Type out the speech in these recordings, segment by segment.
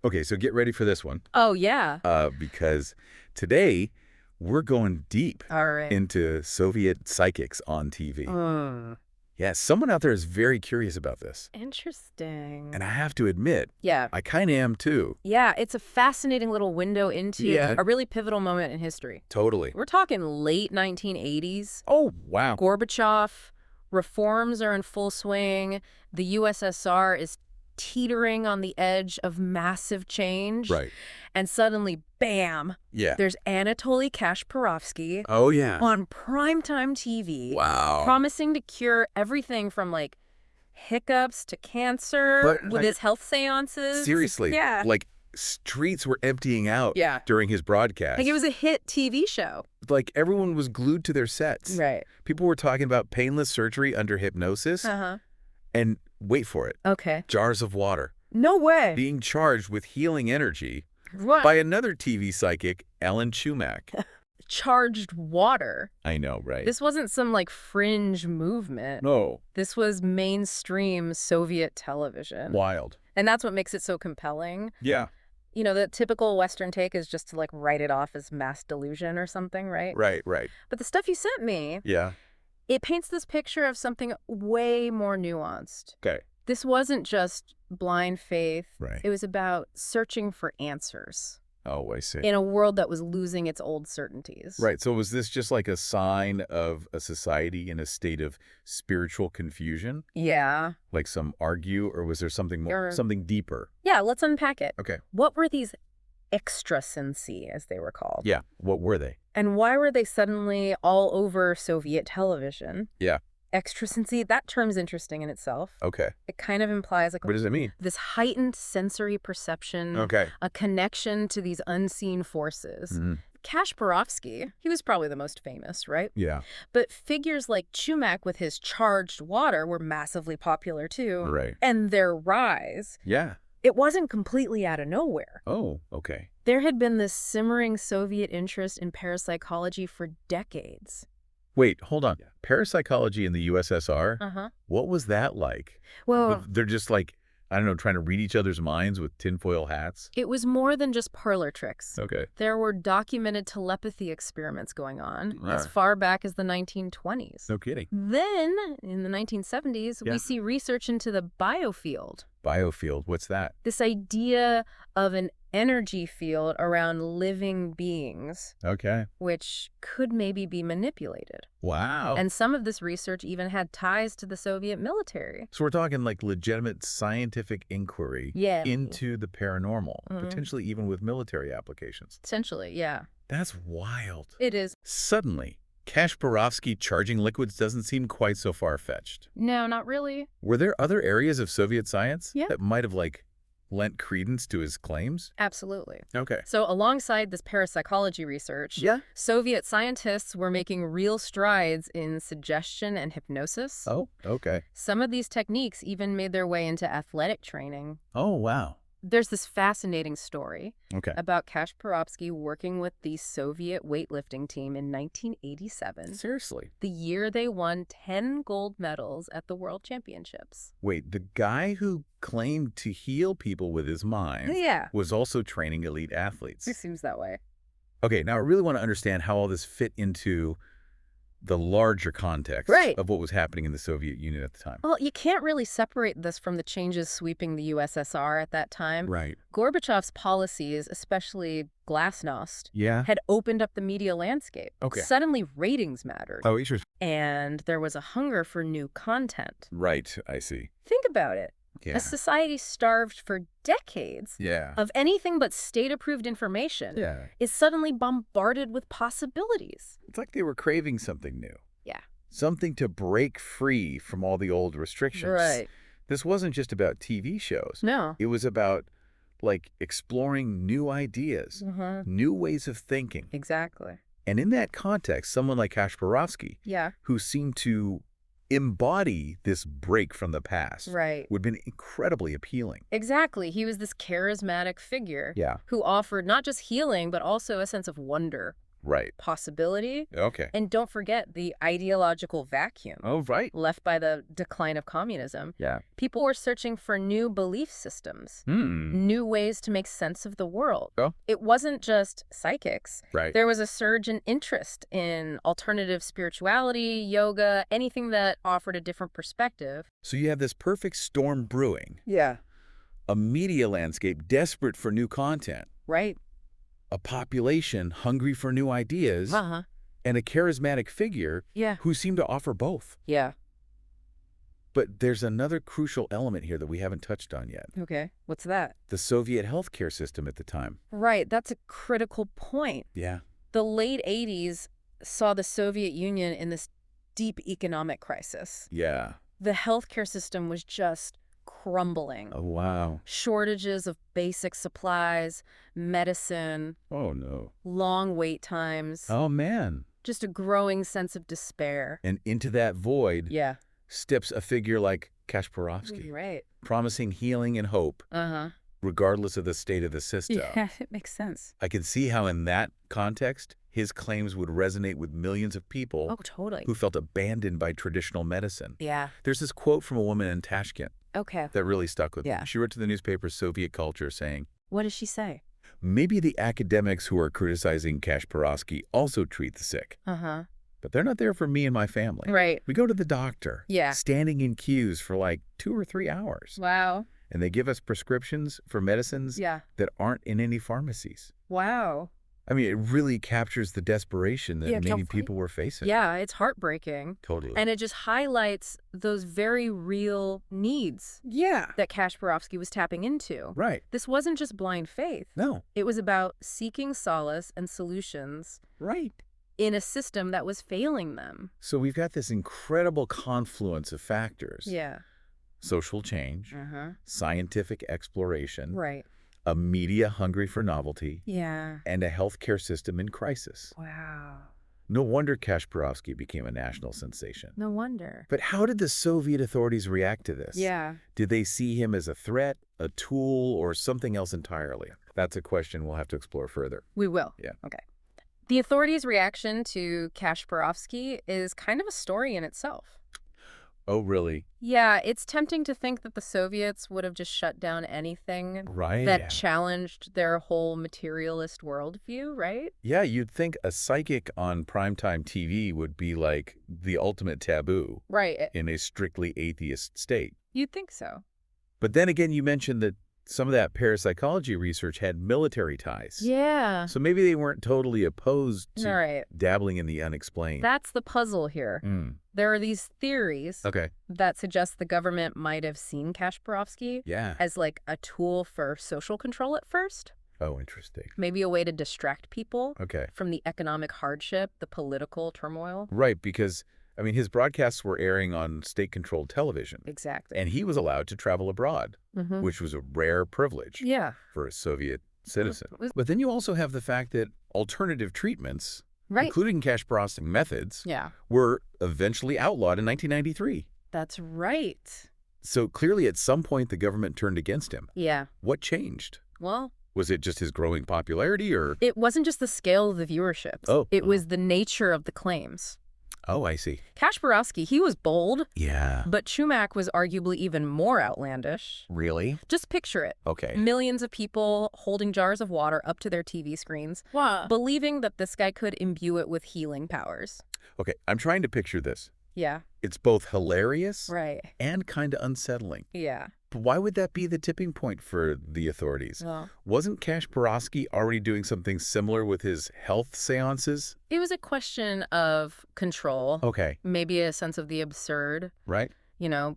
Okay, so get ready for this one. Oh, yeah. Because today we're going deep All right. into Soviet psychics on TV. Yeah, someone out there is very curious about this. Interesting. And I have to admit, Yeah. I kind of am too. Yeah, it's a fascinating little window into Yeah. a really pivotal moment in history. Totally. We're talking late 1980s. Oh, wow. Gorbachev, reforms are in full swing. The USSR is teetering on the edge of massive change. Right. And suddenly, bam, Yeah. there's Anatoly Kashpirovsky Oh, yeah. on primetime TV. Wow. Promising to cure everything from, like, hiccups to cancer But, with like, his health seances. Seriously. Yeah. Like, streets were emptying out Yeah. during his broadcast. Like, it was a hit TV show. Like, everyone was glued to their sets. Right. People were talking about painless surgery under hypnosis. Uh-huh. And wait for it. Okay. Jars of water. No way. Being charged with healing energy What? by another TV psychic, Alan Chumak. Charged water. I know, right? This wasn't some, like, fringe movement. No. This was mainstream Soviet television. Wild. And that's what makes it so compelling. Yeah. You know, the typical Western take is just to, like, write it off as mass delusion or something, right? Right, right. But the stuff you sent me, Yeah. it paints this picture of something way more nuanced. Okay. This wasn't just blind faith. Right. It was about searching for answers Oh, I see. in a world that was losing its old certainties. Right. So was this just like a sign of a society in a state of spiritual confusion? Yeah. Like some argue, or was there something more, something deeper? Yeah, let's unpack it. Okay. What were these extrasensi, as they were called? Yeah. What were they? And why were they suddenly all over Soviet television? Yeah. Extrasensi, that term's interesting in itself. Okay. It kind of implies like What does it mean? this heightened sensory perception, Okay. a connection to these unseen forces. Mhm. Kashpirovsky, he was probably the most famous, right? Yeah. But figures like Chumak with his charged water were massively popular too. Right. And their rise, Yeah. it wasn't completely out of nowhere. Oh, okay. There had been this simmering Soviet interest in parapsychology for decades. Wait, hold on. Parapsychology in the USSR? Uh-huh. What was that like? Well, They're just like, I don't know, trying to read each other's minds with tinfoil hats? it was more than just parlor tricks. Okay. There were documented telepathy experiments going on as Ah. far back as the 1920s. No kidding. Then, in the 1970s, Yeah. we see research into the biofield. Biofield, what's that? This idea of an energy field around living beings, Okay. which could maybe be manipulated. Wow. And some of this research even had ties to the Soviet military. So we're talking like legitimate scientific inquiry Yeah. into the paranormal, Mhm. potentially even with military applications. Essentially, yeah. That's wild. It is. Suddenly, Kashpirovsky charging liquids doesn't seem quite so far-fetched. No, not really. Were there other areas of Soviet science Yeah. that might have, like, lent credence to his claims? Absolutely. Okay. So alongside this parapsychology research, Yeah. Soviet scientists were making real strides in suggestion and hypnosis. Oh, okay. Some of these techniques even made their way into athletic training. Oh, wow. There's this fascinating story Okay. about Kashpirovsky working with the Soviet weightlifting team in 1987, Seriously. the year they won 10 gold medals at the World Championships. Wait, the guy who claimed to heal people with his mind Yeah, was also training elite athletes. it seems that way. Okay, now I really want to understand how all this fit into the larger context Right. of what was happening in the Soviet Union at the time. Well, you can't really separate this from the changes sweeping the USSR at that time. Right. Gorbachev's policies, especially glasnost, Yeah. had opened up the media landscape. Okay. Suddenly, ratings mattered. Oh, interesting. And there was a hunger for new content. Right, I see. Think about it. Yeah. A society starved for decades Yeah. of anything but state-approved information Yeah. is suddenly bombarded with possibilities. It's like they were craving something new. Yeah. Something to break free from all the old restrictions. Right. This wasn't just about TV shows. No. It was about, like, exploring new ideas, new ways of thinking. Exactly. And in that context, someone like Kashpirovsky, Yeah. who seemed to embody this break from the past, Right. would have been incredibly appealing. Exactly. He was this charismatic figure Yeah. who offered not just healing, but also a sense of wonder. Right. possibility, Okay. and don't forget the ideological vacuum Oh, right. left by the decline of communism. Yeah. People were searching for new belief systems, Hmm. new ways to make sense of the world. Oh. It wasn't just psychics. Right. There was a surge in interest in alternative spirituality, yoga, anything that offered a different perspective. So you have this perfect storm brewing, Yeah. a media landscape desperate for new content, Right. a population hungry for new ideas, Uh-huh. and a charismatic figure Yeah. who seem to offer both. Yeah. But there's another crucial element here that we haven't touched on yet. Okay. What's that? The Soviet healthcare system at the time. Right. That's a critical point. Yeah. The late 80s saw the Soviet Union in this deep economic crisis. Yeah. The healthcare system was just crumbling. Oh, wow. Shortages of basic supplies, medicine, Oh, no. long wait times, Oh, man. just a growing sense of despair. And into that void Yeah. steps a figure like Kasparovsky, Right. promising healing and hope, Uh-huh. regardless of the state of the system. Yeah, it makes sense. I can see how in that context, his claims would resonate with millions of people Oh, totally. who felt abandoned by traditional medicine. Yeah. There's this quote from a woman in Tashkent Okay. that really stuck with me. Yeah. She wrote to the newspaper Soviet Culture saying, What does she say? maybe the academics who are criticizing Kasparovsky also treat the sick, Uh-huh. but they're not there for me and my family. Right. We go to the doctor, Yeah. standing in queues for like 2 or 3 hours, Wow. and they give us prescriptions for medicines Yeah. that aren't in any pharmacies. Wow. I mean, it really captures the desperation that Yeah, many right. people were facing. Yeah, it's heartbreaking. Totally. And it just highlights those very real needs yeah. that Kasparovsky was tapping into. Right. This wasn't just blind faith. No. It was about seeking solace and solutions Right. in a system that was failing them. So we've got this incredible confluence of factors. Yeah. Social change, Uh-huh. scientific exploration, Right. a media hungry for novelty, Yeah. and a healthcare system in crisis. Wow. No wonder Kasparovsky became a national sensation. No wonder. But how did the Soviet authorities react to this? Yeah. Did they see him as a threat, a tool, or something else entirely? That's a question we'll have to explore further. We will. Yeah. Okay. The authorities' reaction to Kasparovsky is kind of a story in itself. Oh, really? Yeah, it's tempting to think that the Soviets would have just shut down anything Right. that challenged their whole materialist worldview, right? Yeah, you'd think a psychic on primetime TV would be like the ultimate taboo Right. in a strictly atheist state. You'd think so. But then again, you mentioned that some of that parapsychology research had military ties. Yeah. So maybe they weren't totally opposed to All right. dabbling in the unexplained. That's the puzzle here. Mm. There are these theories Okay. that suggest the government might have seen Kasparovsky Yeah. as like a tool for social control at first. Oh, interesting. Maybe a way to distract people Okay. from the economic hardship, the political turmoil. Right, because, I mean, his broadcasts were airing on state-controlled television, Exactly. and he was allowed to travel abroad, Mm-hmm. which was a rare privilege Yeah. for a Soviet citizen. was- But then you also have the fact that alternative treatments, Right. including Kasparovsky methods, Yeah. were eventually outlawed in 1993. That's right. So clearly at some point the government turned against him. Yeah. What changed? Well, Was it just his growing popularity or? it wasn't just the scale of the viewerships. Oh. It was the nature of the claims. Oh, I see. Kasparovsky, he was bold, Yeah. but Chumak was arguably even more outlandish. Really? Just picture it. Okay. Millions of people holding jars of water up to their TV screens, believing that this guy could imbue it with healing powers. Okay, I'm trying to picture this. Yeah. It's both hilarious Right. and kind of unsettling. Yeah. But why would that be the tipping point for the authorities? Well, Wasn't Kasparovsky already doing something similar with his health seances? it was a question of control, Okay, maybe a sense of the absurd, right?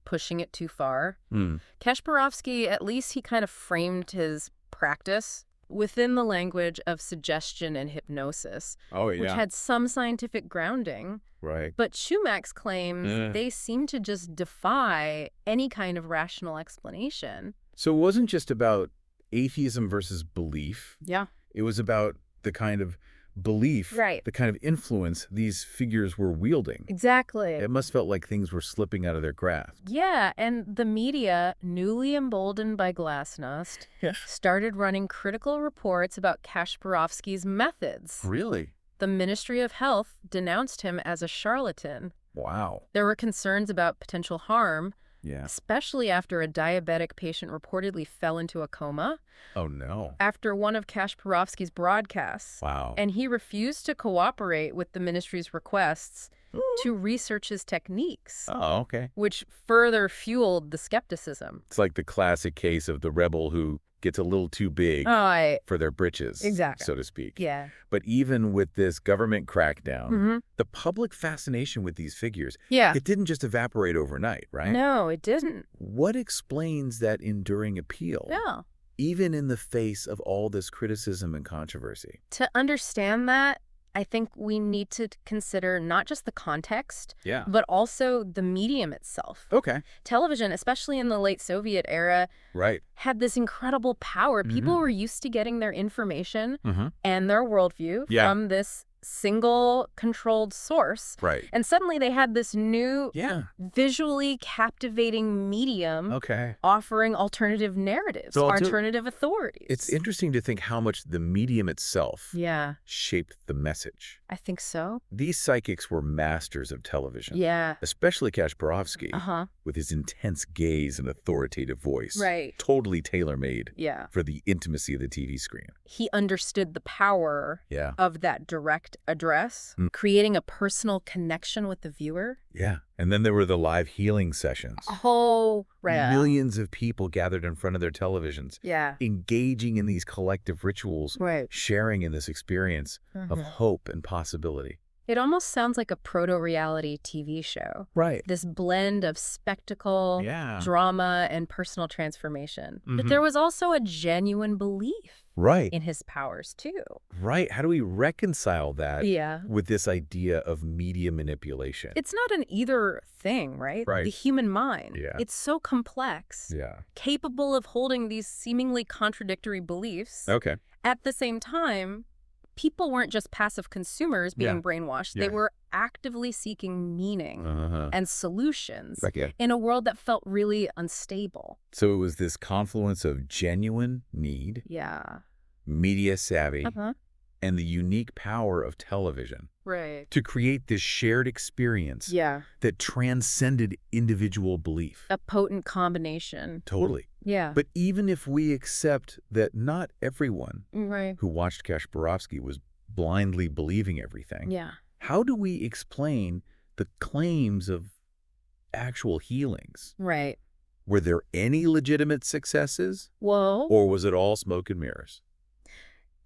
pushing it too far. Hmm. Kasparovsky, at least he kind of framed his practice within the language of suggestion and hypnosis, Oh, which had some scientific grounding. right. But Chumak's claims, Yeah. they seem to just defy any kind of rational explanation. So it wasn't just about atheism versus belief. Yeah. It was about the kind of belief, Right. the kind of influence these figures were wielding. Exactly. It must felt like things were slipping out of their grasp. Yeah, and the media, newly emboldened by Glasnost, started running critical reports about Kasparovsky's methods. Really? the Ministry of Health denounced him as a charlatan. Wow. There were concerns about potential harm, Yeah. especially after a diabetic patient reportedly fell into a coma Oh, no. after one of Kasparovsky's broadcasts. Wow. And he refused to cooperate with the ministry's requests to research his techniques, Oh, okay. which further fueled the skepticism. It's like the classic case of the rebel who gets a little too big for their britches, Exactly. so to speak. Yeah. But even with this government crackdown, Mm-hmm. the public fascination with these figures, Yeah. it didn't just evaporate overnight, right? No, it didn't. What explains that enduring appeal, No. even in the face of all this criticism and controversy? To understand that, I think we need to consider not just the context, Yeah. but also the medium itself. Okay. Television, especially in the late Soviet era, Right. had this incredible power. People Mhm. were used to getting their information Mm-hmm. and their worldview Yeah. from this single controlled source. Right. And suddenly they had this new, Yeah. visually captivating medium Okay. offering alternative narratives, So alternative authorities. It's interesting to think how much the medium itself Yeah, shaped the message. I think so. These psychics were masters of television. Yeah. Especially Kasparovsky, Uh-huh. with his intense gaze and authoritative voice. Right. Totally tailor-made Yeah. for the intimacy of the TV screen. He understood the power Yeah. of that direct address, creating a personal connection with the viewer. Yeah. And then there were the live healing sessions. Oh, right. Millions of people gathered in front of their televisions, Yeah. engaging in these collective rituals, Right. sharing in this experience of hope and possibility. It almost sounds like a proto-reality TV show. Right. This blend of spectacle, Yeah. drama, and personal transformation. But Mhm. there was also a genuine belief Right. in his powers, too. Right. How do we reconcile that Yeah. with this idea of media manipulation? It's not an either thing, right? Right. The human mind. Yeah. It's so complex, Yeah. capable of holding these seemingly contradictory beliefs. Okay. At the same time, people weren't just passive consumers being Yeah. brainwashed. Yeah. They were actively seeking meaning Uh-huh. and solutions Right, yeah. in a world that felt really unstable. So it was this confluence of genuine need, Yeah. media savvy, Uh-huh. and the unique power of television Right. to create this shared experience Yeah. that transcended individual belief. A potent combination. Totally. Yeah. But even if we accept that not everyone Right. who watched Kasparovsky was blindly believing everything, Yeah. how do we explain the claims of actual healings? Right. Were there any legitimate successes, Whoa. or was it all smoke and mirrors?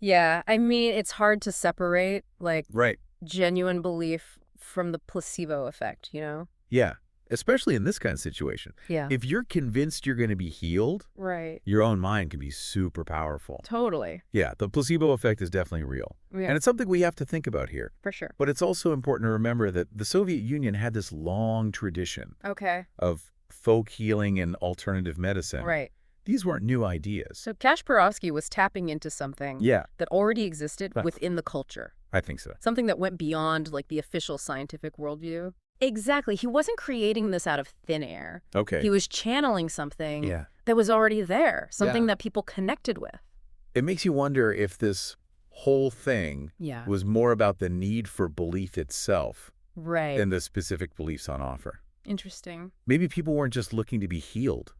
Yeah. I mean, it's hard to separate, like, Right. genuine belief from the placebo effect, you know? Yeah. Especially in this kind of situation. Yeah. If you're convinced you're going to be healed, Right. your own mind can be super powerful. Totally. Yeah, the placebo effect is definitely real. Yeah. And it's something we have to think about here. For sure. But it's also important to remember that the Soviet Union had this long tradition Okay. of folk healing and alternative medicine. Right. These weren't new ideas. So Kasparovsky was tapping into something Yeah, that already existed Right. within the culture. I think so. Something that went beyond, like, the official scientific worldview. Exactly. He wasn't creating this out of thin air. Okay. He was channeling something Yeah. that was already there, something Yeah. that people connected with. It makes you wonder if this whole thing Yeah. was more about the need for belief itself Right. than the specific beliefs on offer. Interesting. Maybe people weren't just looking to be healed.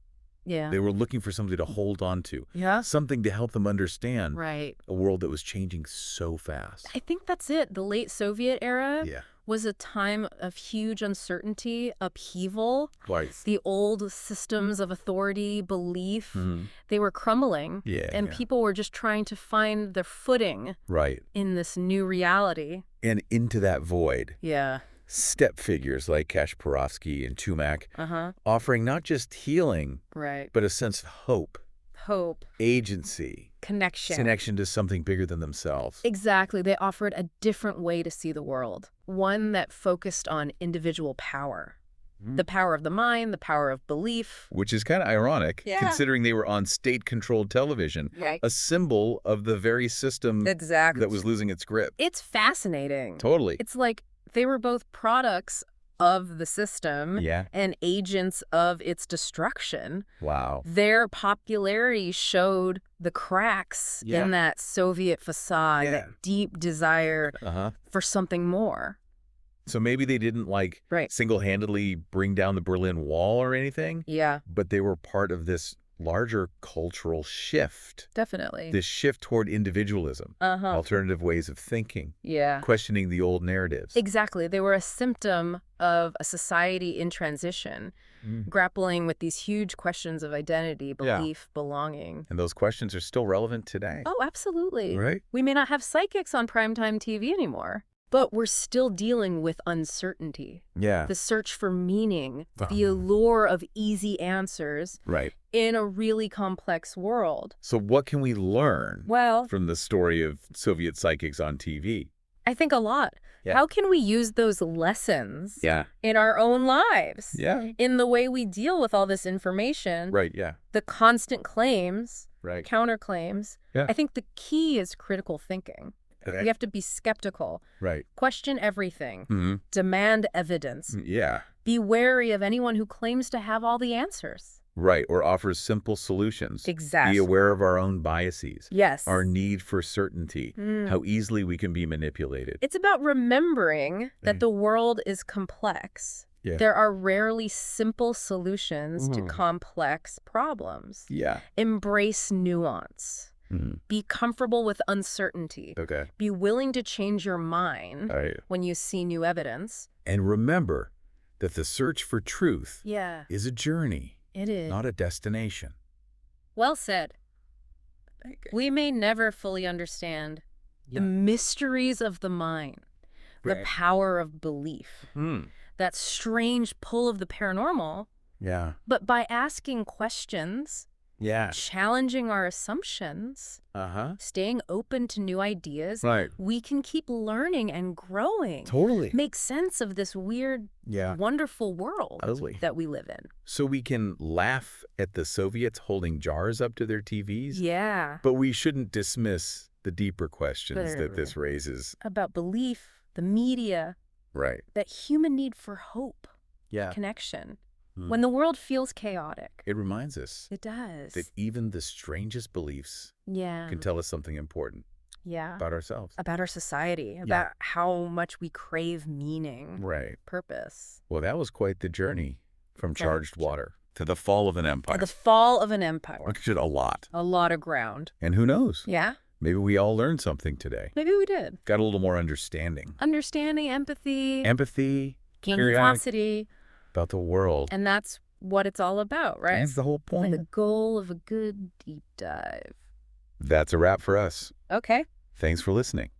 Yeah. They were looking for something to hold on to, Yeah. something to help them understand Right. a world that was changing so fast. I think that's it. The late Soviet era Yeah. was a time of huge uncertainty, upheaval. Right. The old systems of authority, belief, Mhm. they were crumbling. Yeah. And yeah. people were just trying to find their footing Right. in this new reality. And into that void, Yeah. step figures like Kasparovsky and Tumak Uh-huh. offering not just healing, Right. but a sense of hope, Hope. agency, connection to something bigger than themselves. Exactly. They offered a different way to see the world. One that focused on individual power. Mhm. The power of the mind, the power of belief. Which is kind of ironic, Yeah. considering they were on state-controlled television, Right. a symbol of the very system Exactly. that was losing its grip. It's fascinating. Totally. It's like they were both products of the system Yeah. and agents of its destruction. Wow. Their popularity showed the cracks Yeah. in that Soviet facade, Yeah. that deep desire for something more. So maybe they didn't Right. single-handedly bring down the Berlin Wall or anything, Yeah, but they were part of this larger cultural shift. definitely. This shift toward individualism, alternative ways of thinking, Yeah. questioning the old narratives. Exactly. They were a symptom of a society in transition, grappling with these huge questions of identity, belief, belonging. And those questions are still relevant today. Oh, absolutely. Right? We may not have psychics on primetime TV anymore, but we're still dealing with uncertainty. Yeah. The search for meaning, the allure of easy answers Right. in a really complex world. So what can we learn Well, from the story of Soviet psychics on TV? I think a lot. Yeah. How can we use those lessons Yeah. in our own lives? Yeah. In the way we deal with all this information, Right, yeah. the constant claims, Right. counterclaims. Yeah. I think the key is critical thinking. Okay. We have to be skeptical, Right. question everything, Mm-hmm. demand evidence, Yeah. be wary of anyone who claims to have all the answers. Right, or offers simple solutions. Exactly. Be aware of our own biases. Yes. Our need for certainty. How easily we can be manipulated. It's about remembering that the world is complex. Yeah. There are rarely simple solutions to complex problems. Yeah. Embrace nuance. Be comfortable with uncertainty. Okay. Be willing to change your mind All right. when you see new evidence. And remember that the search for truth Yeah, is a journey, it is. not a destination. Well said. Thank you. We may never fully understand the mysteries of the mind, the Right. power of belief, that strange pull of the paranormal, Yeah. but by asking questions, Yeah. challenging our assumptions, staying open to new ideas, Right. we can keep learning and growing. Totally. Make sense of this weird, Yeah. wonderful world Totally. that we live in. So we can laugh at the Soviets holding jars up to their TVs, Yeah. but we shouldn't dismiss the deeper questions that Right. this raises. About belief, the media, Right. that human need for hope, Yeah. connection. When the world feels chaotic. It reminds us It does. that even the strangest beliefs Yeah. can tell us something important Yeah. about ourselves. About our society, about how much we crave meaning, Right. purpose. Well, that was quite the journey from Very charged water to the fall of an empire. The fall of an empire. Looked at a lot. A lot of ground. And who knows? Yeah. Maybe we all learned something today. Maybe we did. Got a little more understanding. Understanding, empathy, Empathy curiosity. about the world. And that's what it's all about, right? That's the whole point. The goal of a good deep dive. That's a wrap for us. Okay. Thanks for listening.